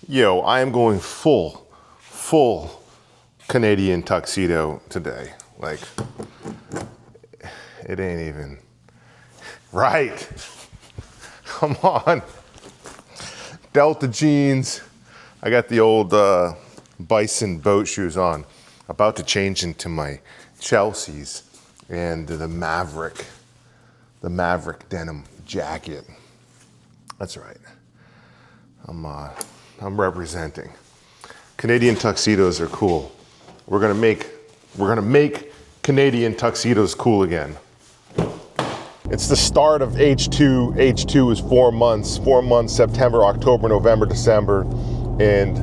Yo, I am going full Canadian tuxedo today. Like, it ain't even right. Come on. Delta jeans. I got the old Bison boat shoes on. About to change into my Chelsea's and the Maverick denim jacket. That's right. I'm representing. Canadian tuxedos are cool. We're gonna make Canadian tuxedos cool again. It's the start of H2. H2 is 4 months. 4 months, September, October, November, December. And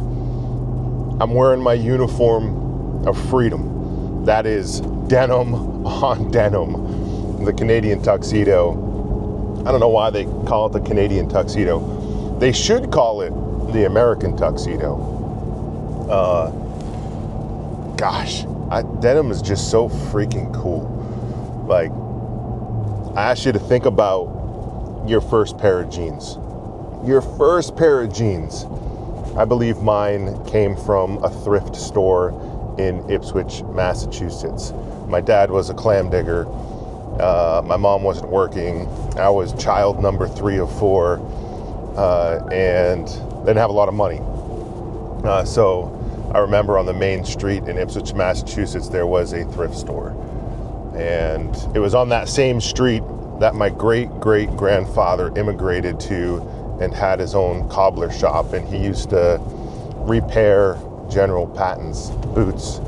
I'm wearing my uniform of freedom. That is denim on denim. The Canadian tuxedo. I don't know why they call it the Canadian tuxedo. They should call it the American tuxedo. Denim is just so freaking cool. Like, I ask you to think about your first pair of jeans. Your first pair of jeans. I believe mine came from a thrift store in Ipswich, Massachusetts. My dad was a clam digger. My mom wasn't working. I was child number 3 of 4, and didn't have a lot of money. So I remember on the main street in Ipswich, Massachusetts, there was a thrift store. And it was on that same street that my great-great-grandfather immigrated to and had his own cobbler shop. And he used to repair General Patton's boots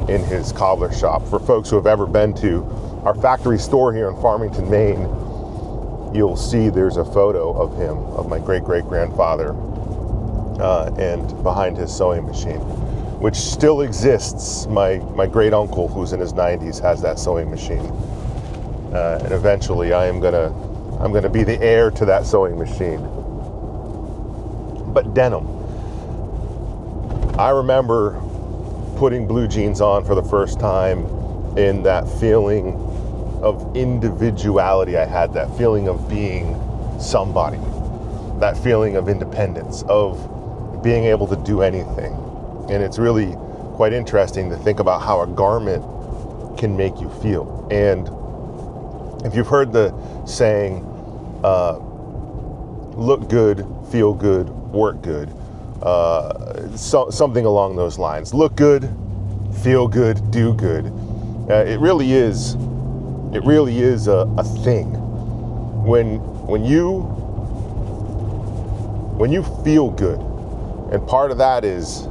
in his cobbler shop. For folks who have ever been to our factory store here in Farmington, Maine, you'll see there's a photo of him, of my great-great-grandfather, and behind his sewing machine, which still exists. My great uncle, who's in his 90s, has that sewing machine, and eventually I'm gonna be the heir to that sewing machine. But denim, I remember putting blue jeans on for the first time, in that feeling of individuality I had, that feeling of being somebody, that feeling of independence, of being able to do anything. And it's really quite interesting to think about how a garment can make you feel. And if you've heard the saying, look good, feel good, work good, something along those lines. Look good, feel good, do good. It really is a thing. When you feel good, and part of that is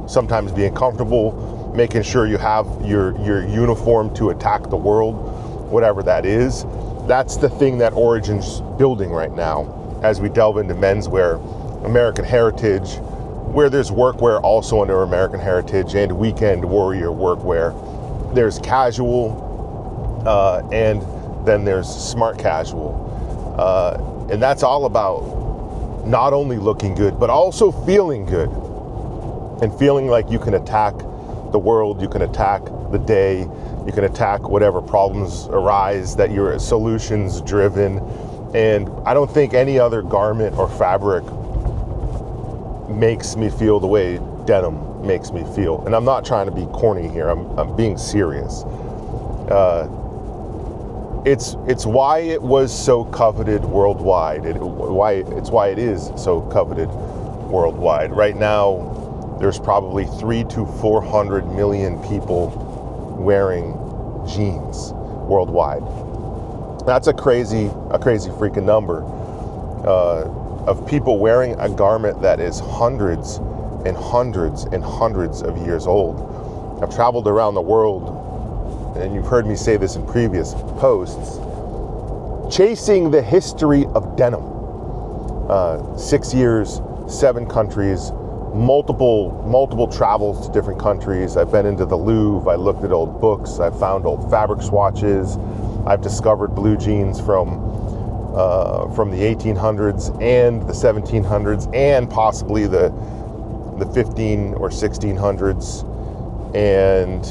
sometimes being comfortable, making sure you have your uniform to attack the world, whatever that is. That's the thing that Origin's building right now as we delve into menswear, American heritage, where there's workwear also under American heritage, and weekend warrior workwear. There's casual, and then there's smart casual. And that's all about not only looking good, but also feeling good. And feeling like you can attack the world, you can attack the day, you can attack whatever problems arise, that you're solutions driven. And I don't think any other garment or fabric makes me feel the way denim makes me feel. And I'm not trying to be corny here, I'm being serious. It's why it was so coveted worldwide. It's why it is so coveted worldwide. Right now, there's probably 300 to 400 million people wearing jeans worldwide. That's a crazy freaking number of people wearing a garment that is hundreds and hundreds and hundreds of years old. I've traveled around the world, and you've heard me say this in previous posts, chasing the history of denim. 6 years, 7 countries, multiple travels to different countries. I've been into the Louvre, I looked at old books, I've found old fabric swatches, I've discovered blue jeans from the 1800s and the 1700s and possibly the 15 or 1600s, and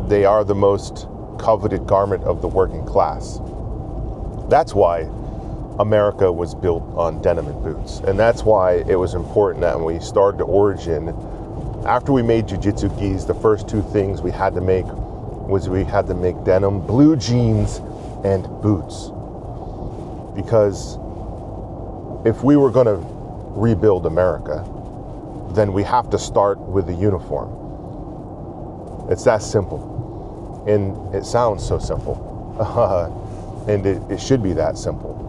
they are the most coveted garment of the working class. That's why America was built on denim and boots. And that's why it was important that when we started Origin, after we made jiu-jitsu gis, the first two things we had to make denim, blue jeans, and boots. Because if we were going to rebuild America, then we have to start with the uniform. It's that simple. And it sounds so simple. And it should be that simple.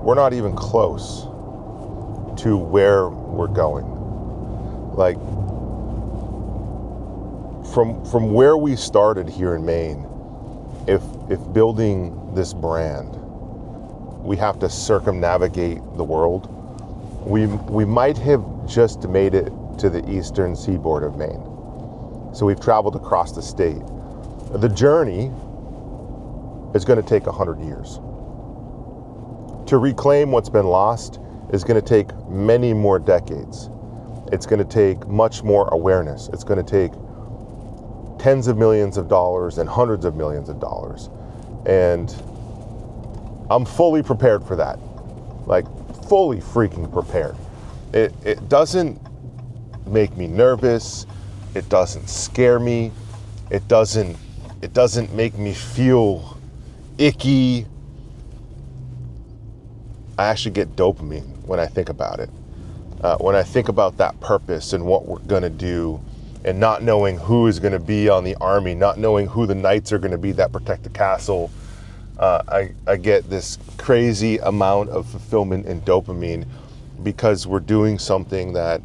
We're not even close to where we're going. Like, from where we started here in Maine, if building this brand, we have to circumnavigate the world, we might have just made it to the eastern seaboard of Maine. So we've traveled across the state. The journey is going to take 100 years. To reclaim what's been lost is going to take many more decades. It's going to take much more awareness. It's going to take tens of millions of dollars and hundreds of millions of dollars. And I'm fully prepared for that. Like, fully freaking prepared. It doesn't make me nervous. It doesn't scare me. It doesn't make me feel icky. I actually get dopamine when I think about it. When I think about that purpose and what we're going to do, and not knowing who is going to be on the army, not knowing who the knights are going to be that protect the castle, I get this crazy amount of fulfillment and dopamine because we're doing something that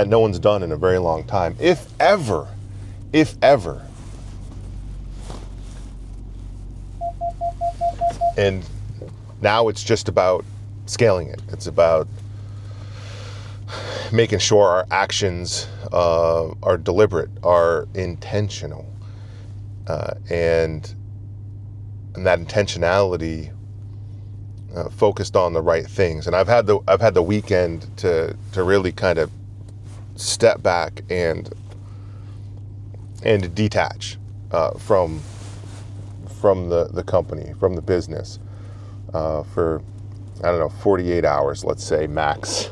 no one's done in a very long time, if ever. And now it's just about scaling it. It's about making sure our actions are deliberate, are intentional, and that intentionality focused on the right things. And I've had the weekend to really kind of step back and detach from the company, from the business. For, 48 hours, let's say, max.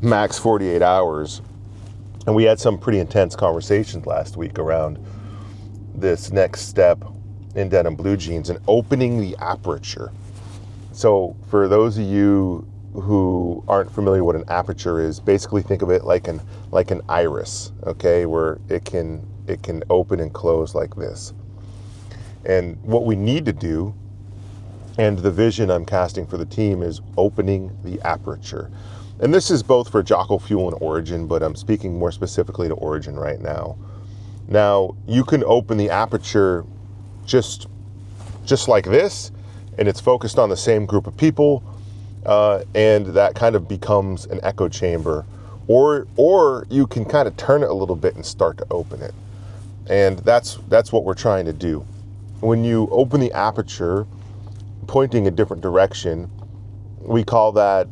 Max 48 hours. And we had some pretty intense conversations last week around this next step in denim blue jeans and opening the aperture. So for those of you who aren't familiar what an aperture is, basically think of it like an iris, okay, where it can open and close like this. And what we need to do, and the vision I'm casting for the team, is opening the aperture. And this is both for Jocko Fuel and Origin, but I'm speaking more specifically to Origin right now. Now, you can open the aperture just like this, and it's focused on the same group of people, and that kind of becomes an echo chamber. Or you can kind of turn it a little bit and start to open it. And that's what we're trying to do. When you open the aperture, pointing a different direction, we call that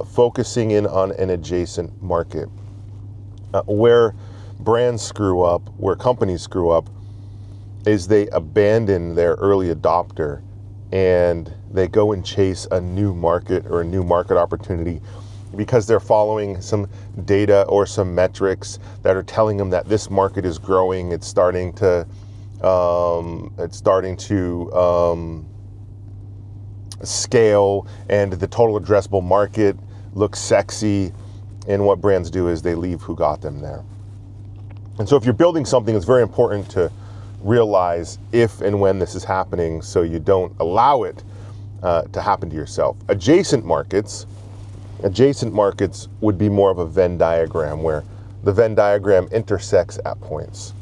focusing in on an adjacent market. Where brands screw up, where companies screw up, is they abandon their early adopter and they go and chase a new market or a new market opportunity because they're following some data or some metrics that are telling them that this market is growing, it's starting to scale, and the total addressable market looks sexy. And what brands do is they leave who got them there. And so if you're building something, it's very important to realize if and when this is happening so you don't allow it to happen to yourself. Adjacent markets would be more of a Venn diagram where the Venn diagram intersects at points.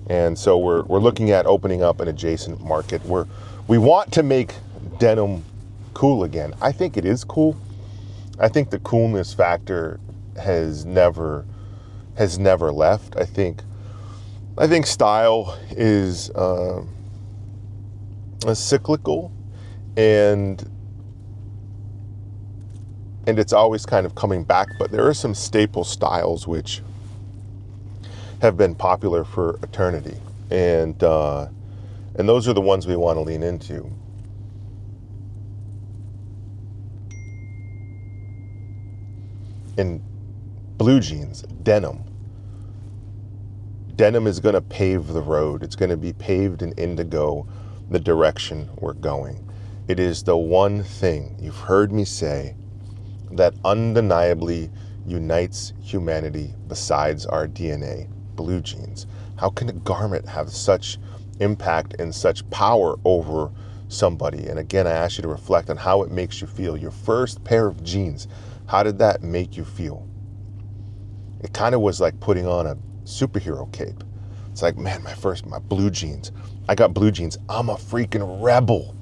And so we're looking at opening up an adjacent market where we want to make denim cool again. I think it is cool. I think the coolness factor has never left. I think style is cyclical, and it's always kind of coming back, but there are some staple styles which have been popular for eternity, and those are the ones we want to lean into. In blue jeans, denim. Denim is going to pave the road. It's going to be paved in indigo, the direction we're going. It is the one thing you've heard me say that undeniably unites humanity besides our DNA. Blue jeans. How can a garment have such impact and such power over somebody? And again, I ask you to reflect on how it makes you feel. Your first pair of jeans, how did that make you feel? It kind of was like putting on a superhero cape. It's like, man, my blue jeans. I got blue jeans. I'm a freaking rebel.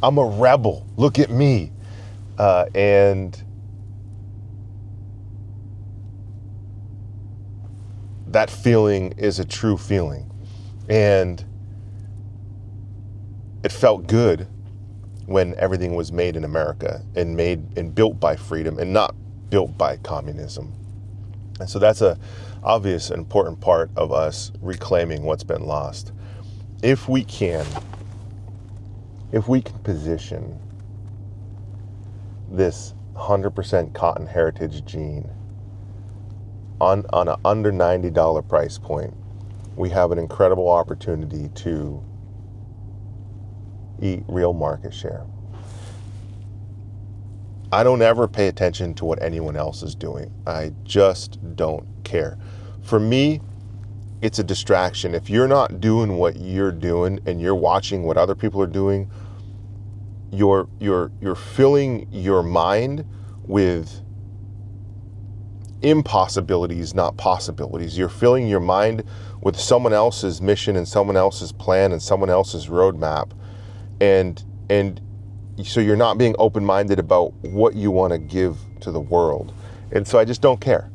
I'm a rebel. Look at me. And that feeling is a true feeling. And it felt good when everything was made in America and made and built by freedom and not built by communism. And so that's a obvious and important part of us reclaiming what's been lost. If we can position this 100% cotton heritage jean on an under $90 price point, we have an incredible opportunity to eat real market share. I don't ever pay attention to what anyone else is doing. I just don't care. For me, it's a distraction. If you're not doing what you're doing and you're watching what other people are doing, you're filling your mind with impossibilities, not possibilities. You're filling your mind with someone else's mission and someone else's plan and someone else's roadmap. And so you're not being open-minded about what you want to give to the world. And so I just don't care.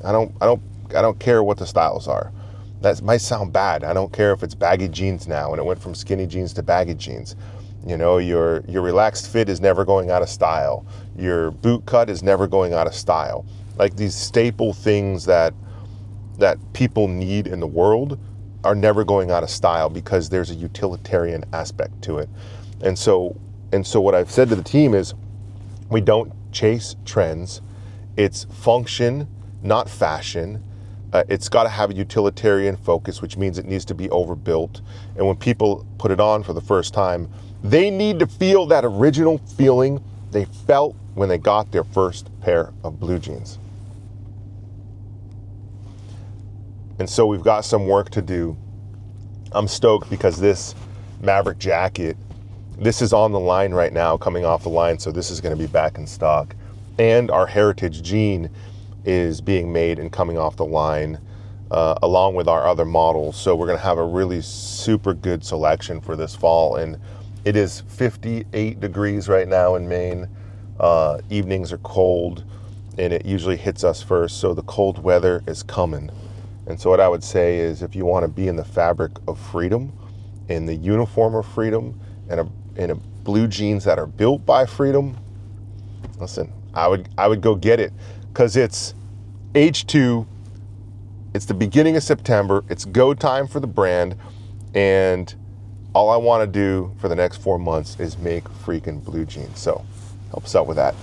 I don't care what the styles are. That might sound bad. I don't care if it's baggy jeans now and it went from skinny jeans to baggy jeans. You know, your relaxed fit is never going out of style. Your boot cut is never going out of style. Like these staple things that people need in the world are never going out of style because there's a utilitarian aspect to it. And so what I've said to the team is we don't chase trends. It's function, not fashion. It's got to have a utilitarian focus, which means it needs to be overbuilt. And when people put it on for the first time, they need to feel that original feeling they felt when they got their first pair of blue jeans. And so we've got some work to do. I'm stoked because this Maverick jacket, this is on the line right now, coming off the line, so this is going to be back in stock. And our heritage jean is being made and coming off the line along with our other models. So we're going to have a really super good selection for this fall. And it is 58 degrees right now in Maine. Evenings are cold and it usually hits us first. So the cold weather is coming. And so what I would say is if you want to be in the fabric of freedom, in the uniform of freedom, and in a blue jeans that are built by freedom, listen, I would go get it because it's H2. It's the beginning of September. It's go time for the brand. And all I want to do for the next 4 months is make freaking blue jeans. So help us out with that.